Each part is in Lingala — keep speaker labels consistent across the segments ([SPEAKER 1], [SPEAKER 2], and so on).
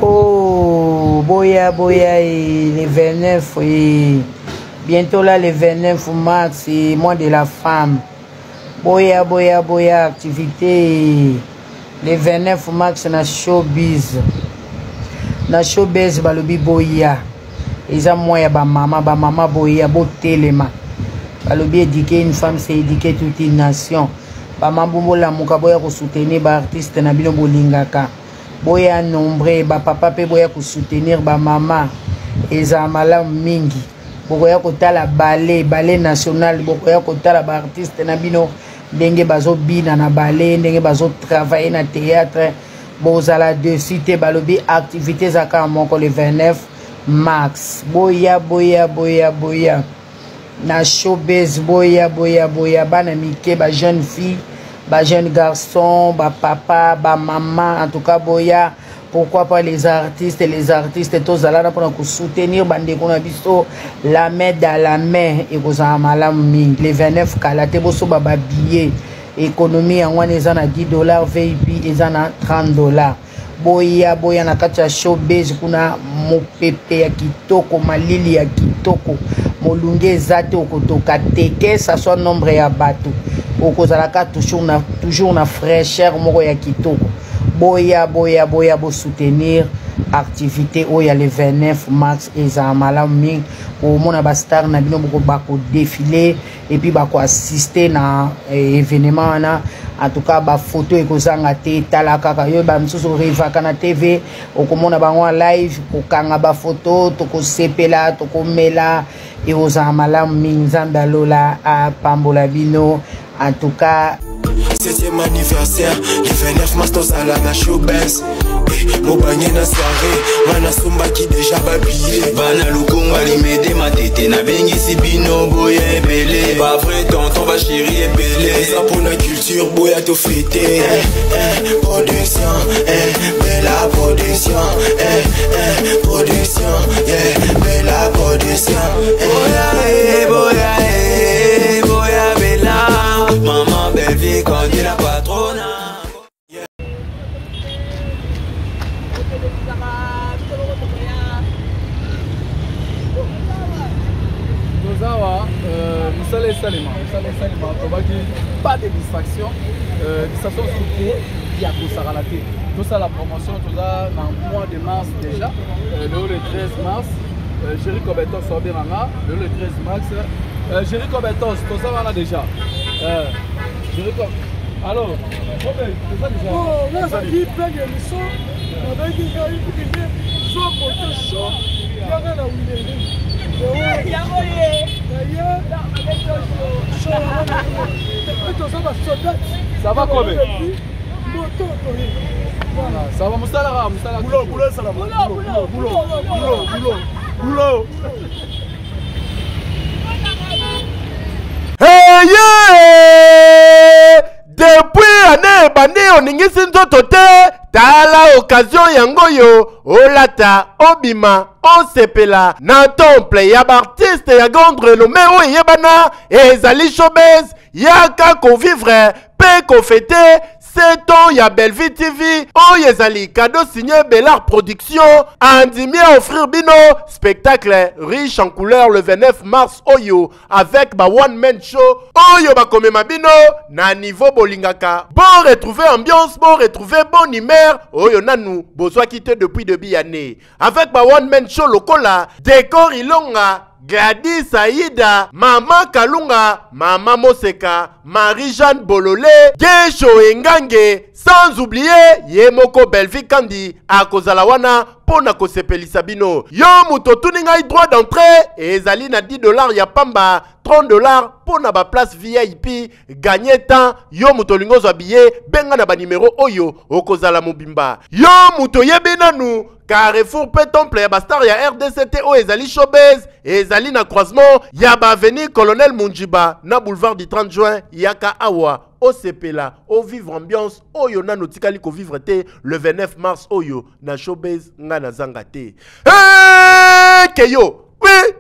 [SPEAKER 1] Oh, boya, boya, et les 29, et bientôt là, les 29 mars, c'est mois de la femme. Boya, boya, boya, activité, les 29 mars, na showbiz. Na showbiz, balobi boya. Eza moya, ba mama boya, bo telema. Balobi éduquer une femme, c'est éduquer toute une nation. Ba mambo la muka boya ko soutenir ba artiste na bino bolingaka. Boya nombre ba papa pe boya ko soutenir ba mama eza malamu mingi. Boya ko tala ballet national, boya ko tala ba artiste na bino ndenge bazo bina na ballet, ndenge bazo travailler na théâtre. Bozala de cité balobi activité zaka moko le 29 mars. Boya boya boya boya. Na showbiz boya boya boya bana mike ba jeune fille ba jeune garçon ba papa ba maman en tout cas boya pourquoi pas les artistes tous là pour nous soutenir bande ko na biso la main dans la main et kozala malamu mingi les 29 kalate boso ba billet économie en wana eza na $10 VIP eza na $30 boya boya na kati ya showbiz kuna mopepe ya kitoko malili ya kitoko molunge ezate okotoka teke ça soit nombre ya bato okozalaka toujours na fraîcheur moko ya kitoko boya boya boya bo soutenir activité oya le 29 mars eza malamu mingi omona ba star na bino bako défiler et puis bako assister na événement wana en tout cas ba photo ekozanga te tala kaka yo ba msusu revaka na TV okomona bango live kokanga ba photo tokosepela tokomela et aux malamu mingi nzambe alola apambola bino en tout cas
[SPEAKER 2] 7e anniversaire, le 29 mars, tous à la showbiz. Mon panier na soirée, mana somba qui déjà babillé. Bana lukunga limede ma tete na bengi si bino boye belé. Pas vrai tonton va chéri et belé. Ça pour la culture boya to fêter. Production, bella production, production, bella production. Boya boya boya bella. Maman belle vie quand il la patronne.
[SPEAKER 3] Musale Salima, pas de distraction, distraction surtout, il y a tout ça à la tête. Tout ça, la promotion, tout ça, dans le mois de mars déjà, le 13 mars, Jerry Cobetos sort bien le 13 mars, Jerry Cobetos, tout ça, on a déjà. Alors, c'est ça déjà.
[SPEAKER 4] Oh, là, ça dit plein d'émissions, on a dit qu'il y a eu soit pour te chaud, il y a rien à oublier.
[SPEAKER 3] Ça va quoi? Ça va Moustala. Boulot.
[SPEAKER 5] Hey yeah! Depuis année bande oningisi nzoto te tala occasion yango yo olata obima osepela na temple ya artiste ya grande renommée o yebana ezali showbiz yaka ko vivre pe ko fêter 7 ans ya Bellevue TV oyezali cadeau signé Bellard Production andimi à offrir bino spectacle riche en couleurs le 29 mars oyo avec ba one man show oyo ba komema bino na niveau bolingaka bon retrouver ambiance bon retrouver bon humeur oyo nanu bozwa quitté depuis début année avec ba one man show lokola décor ilonga Gladys Aïda, Maman Kalunga, Maman Moseka, Marie-Jeanne Bololé, Gesho Engange, sans oublier Yemoko Bellevue Kandi, à Kozalawana, Pona Kosepelisa bino. Yo muto tuninga droit d'entrée, et ezali na $10 ya pamba, $30 pona ba place VIP, gagner temps, yo muto lingo zo billet, benga na ba numéro oyo, okozala mobimba. Yo muto yebenanu, Carrefour pe temple ya bastar ya RDCT o ezali showbiz ezali na croisement ya ba avenue Colonel Munjiba na boulevard du 30 juin yaka awa o sepela o vivre ambiance oyo na notikali ko vivre te le 29 mars oyo na showbiz nga na zanga te keyo oui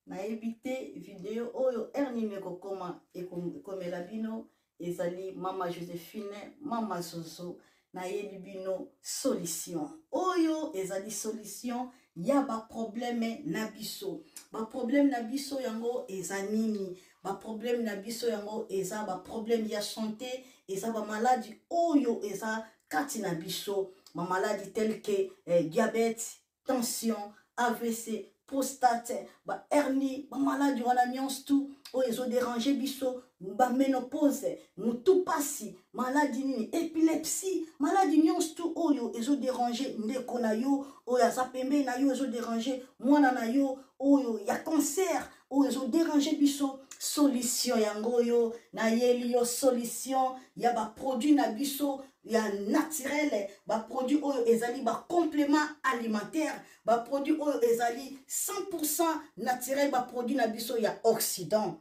[SPEAKER 6] na éviter vidéo oyo ernime ko koma e komela bino ezali mama Joséphine mama Zozo na yeli bino solution. oyo ezali solution ya ba problème na biso. Ba problème na biso yango eza nini? Ba problème na biso yango eza ba problème ya santé, eza ba maladie oyo eza kati na biso, ma maladie telle que diabète, tension, AVC, prostate, ba hernie, ba maladie wana nyonso tout oyo ezo déranger biso, ba ménopause, mutu pasi, maladie nini, épilepsie, maladie nyonso tout oyo ezo déranger ndeko na yo, oyo aza pembe na yo ezo déranger mwana na yo, oyo ya cancer, oyo ezo déranger biso. Solution yango yo na yeli yo solution ya ba produit na biso ya naturel, ba produit oyo ezali ba complément alimentaire, ba produit oyo ezali 100% naturel, ba produit na biso ya Occident.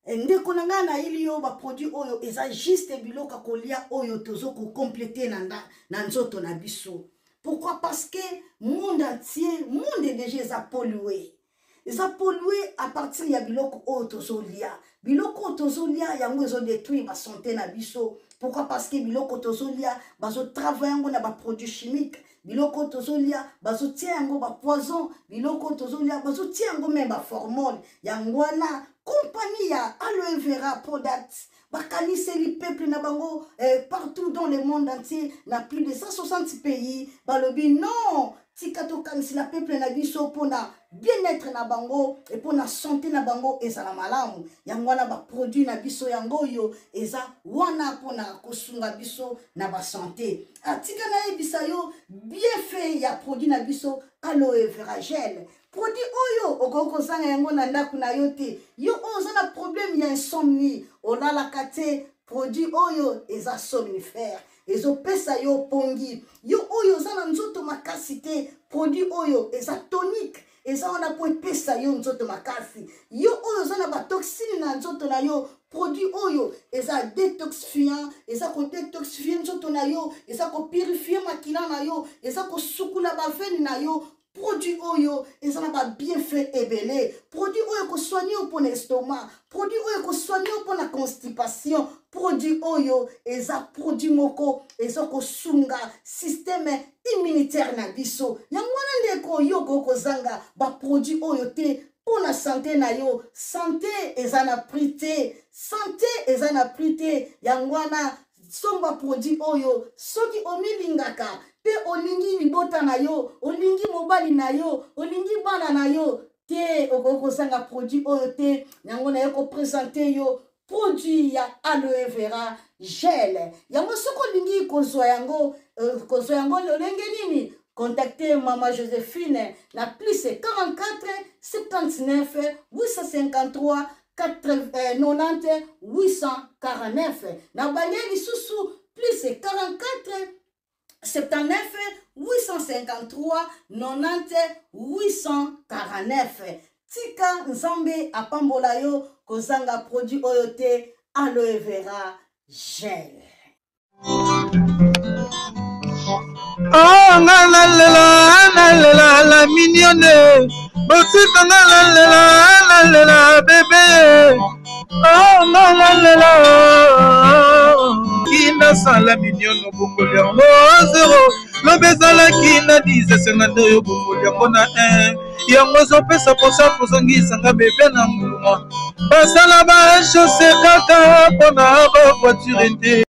[SPEAKER 6] Ndeko na nga na yeli yo ba produit oyo eza juste biloko kolia oyo tozo ko compléter na nzoto na biso. Pourquoi? Parce que monde entier, monde déjà est pollué. Ils ont pollué à partir de biloko otozolia. Biloko otozolia yango ils ont détruit ma santé na biso. Pourquoi? Parce que biloko otozolia bazo travailler yango na ba produits chimiques. Biloko otozolia bazo tia yango ba poison. Biloko otozolia bazo tia yango même ba hormone. Yango na compagnie ya aloe vera products. Bakanise li peuple na bango partout dans le monde entier, na plus de 160 pays. Balobi non. Tikato kanisi la peuple na biso pona bien-être na bango et pona santé na bango ezala malamu. Yango wana ba produit na biso yango yo eza wana pona kosunga biso na ba santé. Atika na ebisa yo bien fait ya produit na biso aloe vera gel. Produit oyo okoko zanga yango na ndaku na yo te. Yo oza na problème ya insomnie, olala kate produit oyo eza somnifère. Ezo pesa yo pongi. Yo oyo za na nzoto makasi te. Produit oyo eza tonique. Eza wana po pesa yo nzoto makasi. Yo oyo za na ba toxine na nzoto na yo. Produit oyo eza détoxifiant. Eza ko détoxifier nzoto na yo. Eza ko purifier makila na yo. Eza ko sukula ba veine na yo. Produit oyo, ils ont pas bien fait ébélé. Produit oyo ko soigner pour l'estomac. Produit oyo ko soigner pour la constipation. Produit oyo, ils ont produit moko, ils ont ko sunga système immunitaire na biso. Yangwana ndeko yo ko zanga ba produit oyo te pour la santé na yo. Santé ezana prité. Santé ezana prité. Yangwana somba produit oyo soki omilingaka pe olingi libota na yo, olingi mobali na yo, olingi bana na yo te okoko sanga produit oyo te. Yango na yo ko présenter yo produit ya aloe vera gel. Yango soko lingi kozwa yango lolenge nini? Contactez Maman Joséphine na plus 44 79 853 90 849. Na banyeli susu plus 44 79 853 90 849. Tika nzambe apambola yo kozanga produit oyo te aloe vera gel.
[SPEAKER 7] Oh la mignonne. Botika la bébé. Oh la Kina sala mignonne bokoli yango 0. Lobezala kina 10 52 yo bokoli yango na 1. Yango zopesa posa kozongisa nga bébé na mbuma. Basala ba chaussée kaka pona ba voiture te.